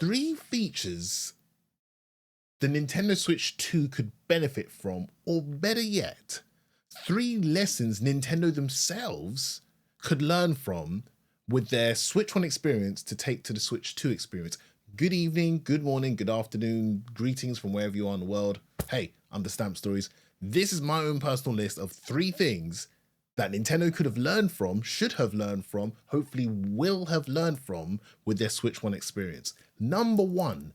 3 features the Nintendo Switch 2 could benefit from, or better yet, 3 lessons Nintendo themselves could learn from with their Switch 1 experience to take to the Switch 2 experience. Good evening, good morning, good afternoon, greetings from wherever you are in the world. Hey, I'm the Stamp Stories. This is my own personal list of 3 things that Nintendo could have learned from, should have learned from, hopefully will have learned from with their Switch 1 experience. Number 1,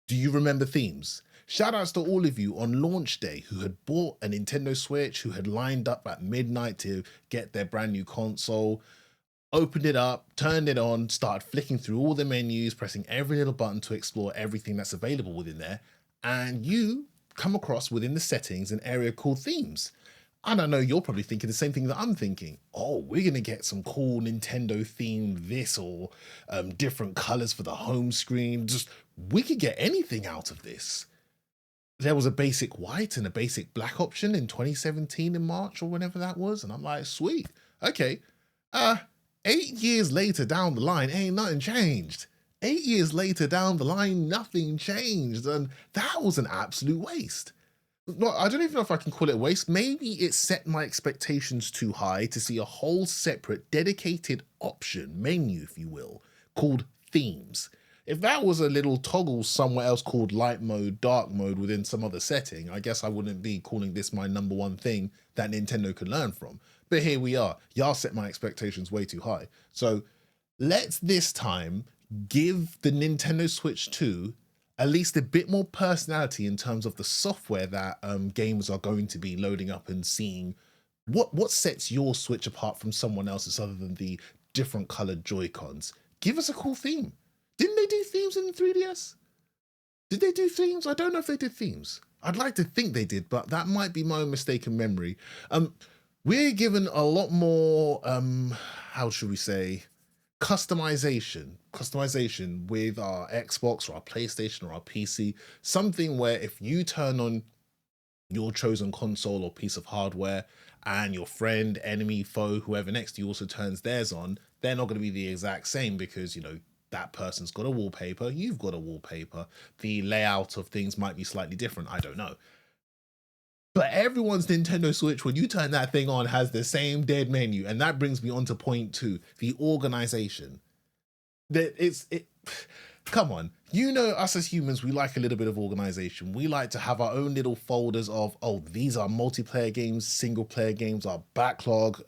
do you remember themes? Shoutouts to all of you on launch day who had bought a Nintendo Switch, who had lined up at midnight to get their brand new console, opened it up, turned it on, started flicking through all the menus, pressing every little button to explore everything that's available within there, and you come across within the settings an area called themes. And I know you're probably thinking the same thing that I'm thinking. Oh, we're going to get some cool Nintendo themed this, or different colors for the home screen. Just, we could get anything out of this. There was a basic white and a basic black option in 2017 in March or whenever that was. And I'm like, sweet. Okay. 8 years later down the line, ain't nothing changed. 8 years later down the line, nothing changed. And that was an absolute waste. Well, I don't even know if I can call it a waste. Maybe it set my expectations too high to see a whole separate dedicated option, menu, if you will, called themes. If that was a little toggle somewhere else called light mode, dark mode within some other setting, I guess I wouldn't be calling this my number 1 thing that Nintendo could learn from. But here we are. Y'all set my expectations way too high. So let's this time give the Nintendo Switch 2 at least a bit more personality in terms of the software that games are going to be loading up and seeing. What sets your Switch apart from someone else's other than the different colored Joy-Cons? Give us a cool theme. Didn't they do themes in the 3DS? Did they do themes? I don't know if they did themes. I'd like to think they did, but that might be my own mistaken memory. We're given a lot more, how should we say, customization with our Xbox or our PlayStation or our PC. Something where if you turn on your chosen console or piece of hardware and your friend, enemy, foe, whoever next to you also turns theirs on, they're not going to be the exact same because, you know, that person's got a wallpaper, you've got a wallpaper. The layout of things might be slightly different, I don't know. But everyone's Nintendo Switch, when you turn that thing on, has the same dead menu. And that brings me on to point 2, the organization. Come on, you know us as humans, we like a little bit of organization. We like to have our own little folders of, oh, these are multiplayer games, single player games, our backlog,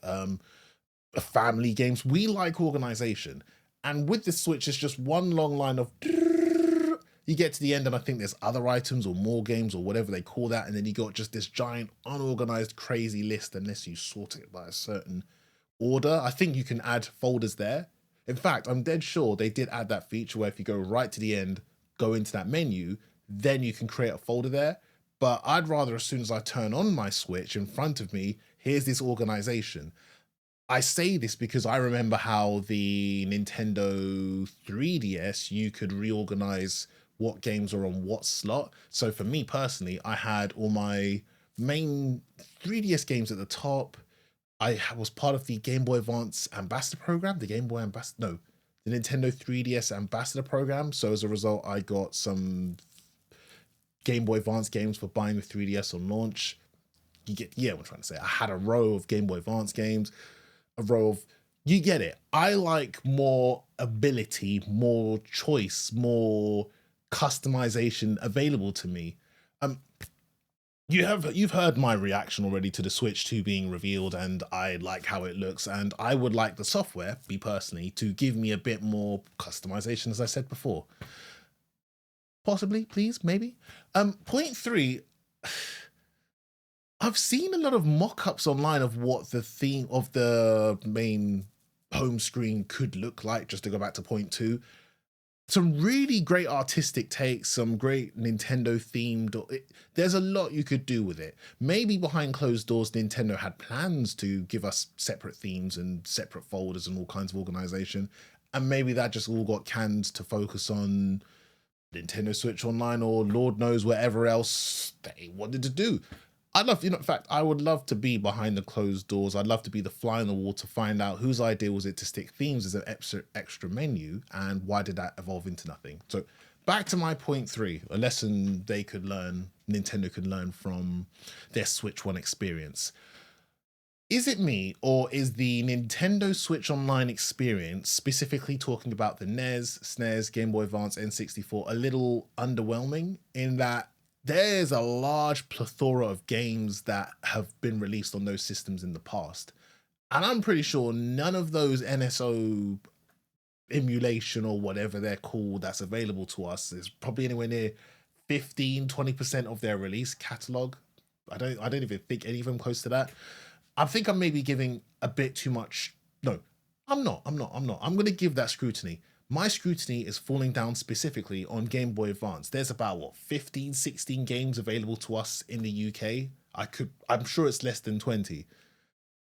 family games. We like organization. And with the Switch, it's just one long line of, you get to the end and I think there's other items or more games or whatever they call that. And then you got just this giant unorganized crazy list unless you sort it by a certain order. I think you can add folders there. In fact, I'm dead sure they did add that feature where if you go right to the end, go into that menu, then you can create a folder there. But I'd rather, as soon as I turn on my Switch in front of me, here's this organization. I say this because I remember how the Nintendo 3DS, you could reorganize what games are on what slot. So for me personally, I had all my main 3DS games at the top. I was part of the Game Boy Advance Ambassador program, the Nintendo 3DS Ambassador program. So as a result, I got some Game Boy Advance games for buying the 3DS on launch. What I'm trying to say. I had a row of Game Boy Advance games. You get it. I like more ability, more choice, more customization available to me. You've heard my reaction already to the Switch 2 being revealed, and I like how it looks, and I would like the software, me personally, to give me a bit more customization, as I said before. Possibly, please, maybe. Point 3. I've seen a lot of mock-ups online of what the theme of the main home screen could look like, just to go back to point 2. Some really great artistic takes, some great Nintendo themed. There's a lot you could do with it. Maybe behind closed doors, Nintendo had plans to give us separate themes and separate folders and all kinds of organization. And maybe that just all got canned to focus on Nintendo Switch Online or Lord knows whatever else they wanted to do. In fact, I would love to be behind the closed doors. I'd love to be the fly on the wall to find out whose idea was it to stick themes as an extra menu and why did that evolve into nothing. So back to my point 3, a lesson Nintendo could learn from their Switch 1 experience. Is it me, or is the Nintendo Switch Online experience, specifically talking about the NES, SNES, Game Boy Advance, N64, a little underwhelming in that there's a large plethora of games that have been released on those systems in the past? And I'm pretty sure none of those NSO emulation or whatever they're called that's available to us is probably anywhere near 15-20% of their release catalog. I don't even think any of them close to that. I think I'm maybe giving a bit too much. No, I'm not. I'm going to give that scrutiny. My scrutiny is falling down specifically on Game Boy Advance. There's about 15, 16 games available to us in the UK. I'm sure it's less than 20.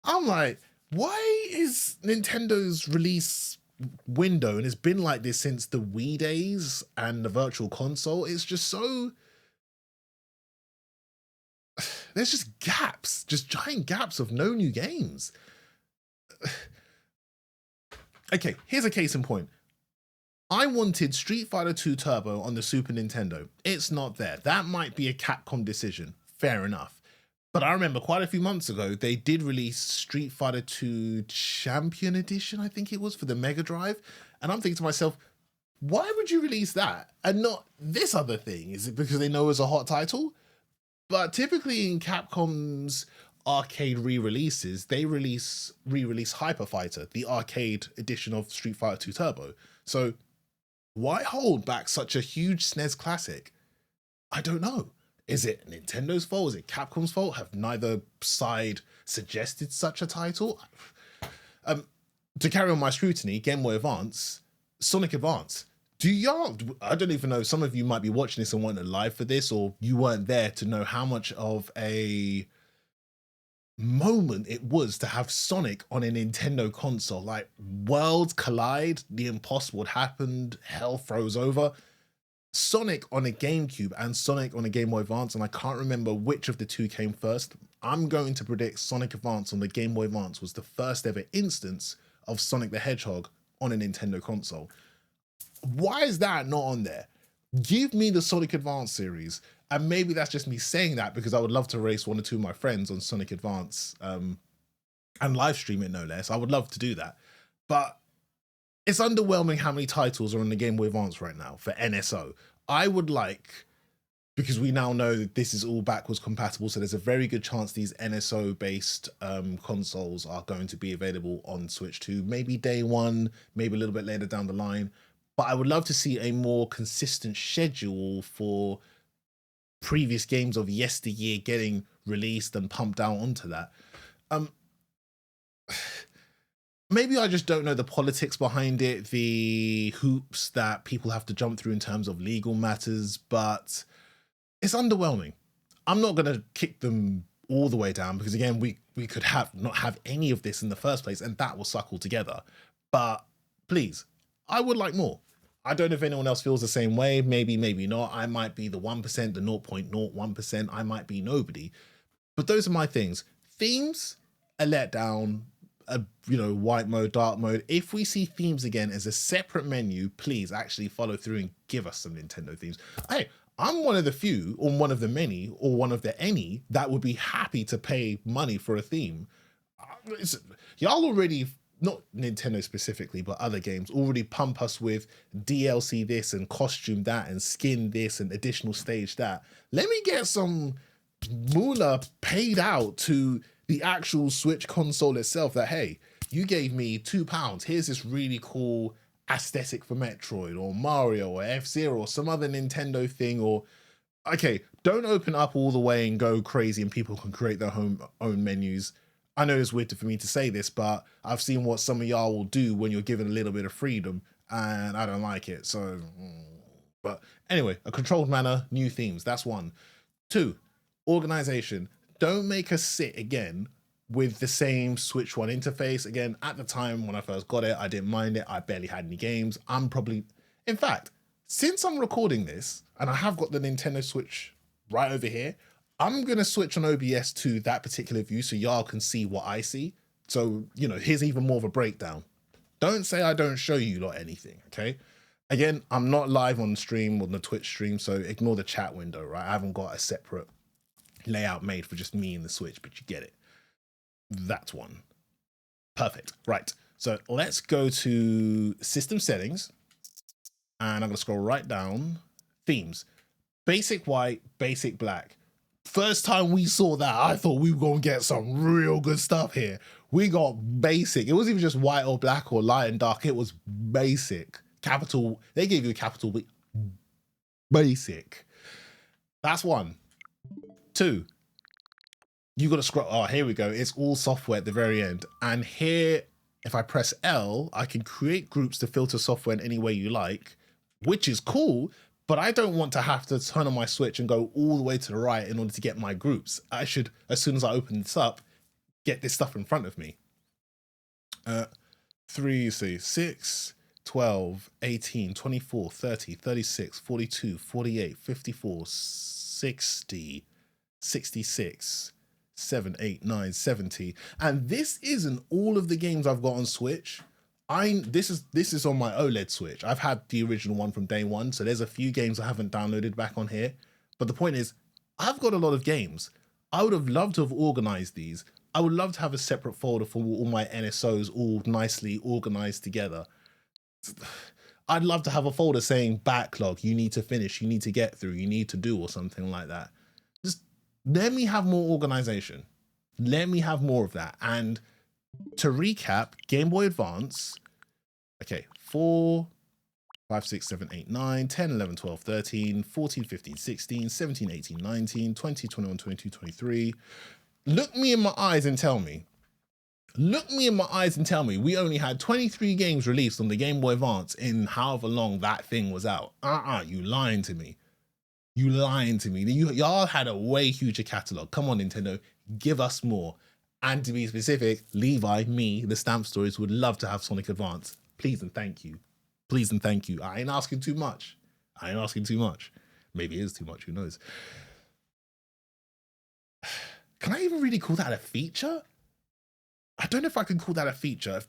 I'm like, why is Nintendo's release window, and it's been like this since the Wii days and the Virtual Console, it's just so, there's just gaps, just giant gaps of no new games. Okay, here's a case in point. I wanted Street Fighter 2 Turbo on the Super Nintendo. It's not there. That might be a Capcom decision. Fair enough. But I remember quite a few months ago, they did release Street Fighter 2 Champion Edition, I think it was, for the Mega Drive. And I'm thinking to myself, why would you release that and not this other thing? Is it because they know it's a hot title? But typically in Capcom's arcade re-releases, they re-release Hyper Fighter, the arcade edition of Street Fighter 2 Turbo. So why hold back such a huge SNES classic? I don't know. Is it Nintendo's fault? Is it Capcom's fault? Have neither side suggested such a title? To carry on my scrutiny, Game Boy Advance, Sonic Advance. I don't even know, some of you might be watching this and weren't alive for this, or you weren't there to know how much of a moment it was to have Sonic on a Nintendo console. Like, worlds collide, the impossible happened, hell froze over. Sonic on a GameCube and Sonic on a Game Boy Advance, and I can't remember which of the two came first. I'm going to predict Sonic Advance on the Game Boy Advance was the first ever instance of Sonic the Hedgehog on a Nintendo console. Why is that not on there? Give me the Sonic Advance series. And maybe that's just me saying that because I would love to race one or two of my friends on Sonic Advance and live stream it, no less. I would love to do that. But it's underwhelming how many titles are on the Game Boy Advance right now for NSO. I would like, because we now know that this is all backwards compatible, so there's a very good chance these NSO-based consoles are going to be available on Switch 2, maybe day one, maybe a little bit later down the line. But I would love to see a more consistent schedule for previous games of yesteryear getting released and pumped out onto that. Maybe I just don't know the politics behind it, the hoops that people have to jump through in terms of legal matters, but it's underwhelming. I'm not going to kick them all the way down because, again, we could not have any of this in the first place, and that will suck all together. But please, I would like more. I don't know if anyone else feels the same way. Maybe, maybe not. I might be the 1%, the 0.01%. I might be nobody. But those are my things. Themes, a letdown. White mode, dark mode. If we see themes again as a separate menu, please actually follow through and give us some Nintendo themes. Hey, I'm one of the few, or one of the many, or one of the any that would be happy to pay money for a theme. Y'all already, not Nintendo specifically, but other games already pump us with DLC this and costume that and skin this and additional stage that. Let me get some moolah paid out to the actual Switch console itself that, hey, you gave me £2. Here's this really cool aesthetic for Metroid or Mario or F-Zero or some other Nintendo thing. Or, okay, don't open up all the way and go crazy and people can create their own menus. I know it's weird for me to say this, but I've seen what some of y'all will do when you're given a little bit of freedom and I don't like it. So, but anyway, a controlled manner, new themes. That's one. Two, organization. Don't make us sit again with the same Switch 1 interface. Again, at the time when I first got it, I didn't mind it. I barely had any games. In fact, since I'm recording this and I have got the Nintendo Switch right over here, I'm going to switch on OBS to that particular view so y'all can see what I see. So, here's even more of a breakdown. Don't say I don't show you lot anything, okay? Again, I'm not live on stream, on the Twitch stream, so ignore the chat window, right? I haven't got a separate layout made for just me and the Switch, but you get it. That's one. Perfect. Right. So let's go to system settings, and I'm going to scroll right down. Themes. Basic white, basic black. First time we saw that, I thought we were going to get some real good stuff here. We got basic. It wasn't even just white or black or light and dark. It was basic. Capital. They gave you a capital B. Basic. That's one. Two. You got to scroll. Oh, here we go. It's all software at the very end. And here, if I press L, I can create groups to filter software in any way you like, which is cool. But I don't want to have to turn on my Switch and go all the way to the right in order to get my groups. I should, as soon as I open this up, get this stuff in front of me. 3, see, 6, 12, 18, 24, 30, 36, 42, 48, 54, 60, 66, 7, 8, 9, 70. And this isn't all of the games I've got on Switch. This is on my OLED Switch. I've had the original one from day one, so there's a few games I haven't downloaded back on here. But the point is, I've got a lot of games. I would have loved to have organized these. I would love to have a separate folder for all my NSOs all nicely organized together. I'd love to have a folder saying backlog, you need to finish, you need to get through, you need to do, or something like that. Just let me have more organization. Let me have more of that. And to recap, Game Boy Advance, okay, 4, 5, 6, 7, 8, 9, 10, 11, 12, 13, 14, 15, 16, 17, 18, 19, 20, 21, 22, 23. Look me in my eyes and tell me. Look me in my eyes and tell me we only had 23 games released on the Game Boy Advance in however long that thing was out. You lying to me. You lying to me. Y'all had a way huger catalog. Come on, Nintendo, give us more. And to be specific, Levi, me, the Stamp Stories would love to have Sonic Advance. Please and thank you. Please and thank you. I ain't asking too much. I ain't asking too much. Maybe it is too much, who knows? Can I even really call that a feature? I don't know if I can call that a feature.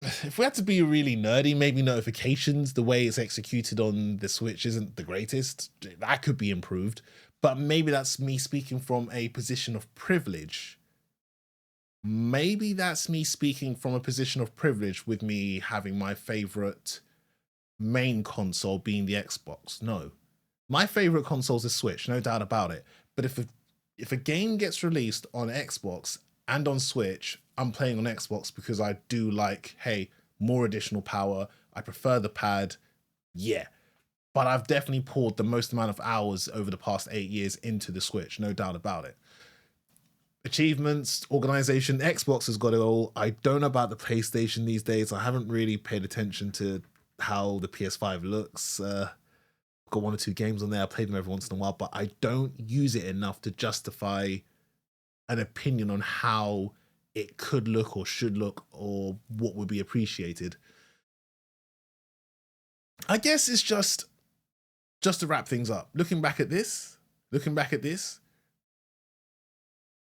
If we had to be really nerdy, maybe notifications, the way it's executed on the Switch isn't the greatest. That could be improved. But maybe that's me speaking from a position of privilege. Maybe that's me speaking from a position of privilege with me having my favorite main console being the Xbox. No. My favorite console is the Switch, no doubt about it. But if a game gets released on Xbox and on Switch, I'm playing on Xbox because I do like, hey, more additional power. I prefer the pad. Yeah. But I've definitely poured the most amount of hours over the past 8 years into the Switch, no doubt about it. Achievements, organization, Xbox has got it all. I don't know about the PlayStation these days. I haven't really paid attention to how the PS5 looks. Got 1 or 2 games on there. I play them every once in a while, but I don't use it enough to justify an opinion on how it could look or should look or what would be appreciated. I guess it's just to wrap things up. Looking back at this,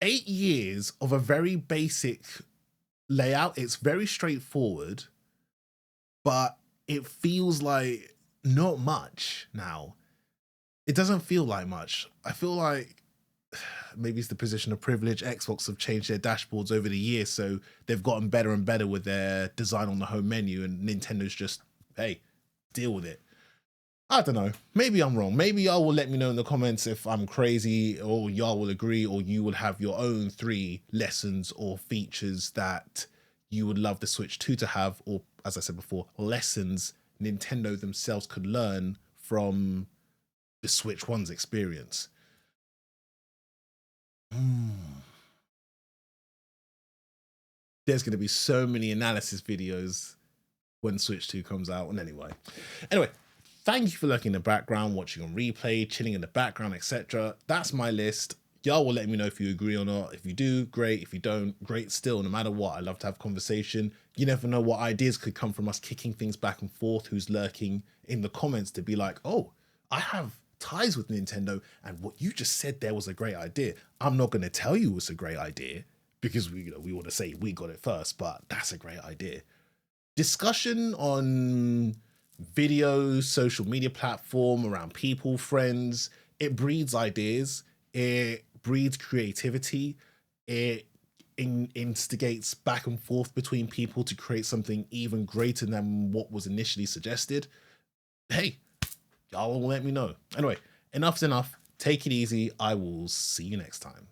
8 years of a very basic layout. It's very straightforward, but it feels like not much now. It doesn't feel like much. I feel like maybe it's the position of privilege. Xbox have changed their dashboards over the years, so they've gotten better and better with their design on the home menu, and Nintendo's just, hey, deal with it. I don't know. Maybe I'm wrong. Maybe y'all will let me know in the comments if I'm crazy, or y'all will agree, or you will have your own 3 lessons or features that you would love the Switch 2 to have, or as I said before, lessons Nintendo themselves could learn from the Switch 1's experience. There's going to be so many analysis videos when Switch 2 comes out. And anyway, thank you for lurking in the background, watching on replay, chilling in the background, etc. That's my list. Y'all will let me know if you agree or not. If you do, great. If you don't, great still. No matter what, I love to have conversation. You never know what ideas could come from us kicking things back and forth. Who's lurking in the comments to be like, oh, I have ties with Nintendo, and what you just said there was a great idea. I'm not going to tell you it's a great idea because we want to say we got it first, but that's a great idea. Discussion on video, social media platform around people, friends. It breeds ideas. It breeds creativity. It instigates back and forth between people to create something even greater than what was initially suggested. Hey, y'all will let me know. Anyway, enough's enough. Take it easy. I will see you next time.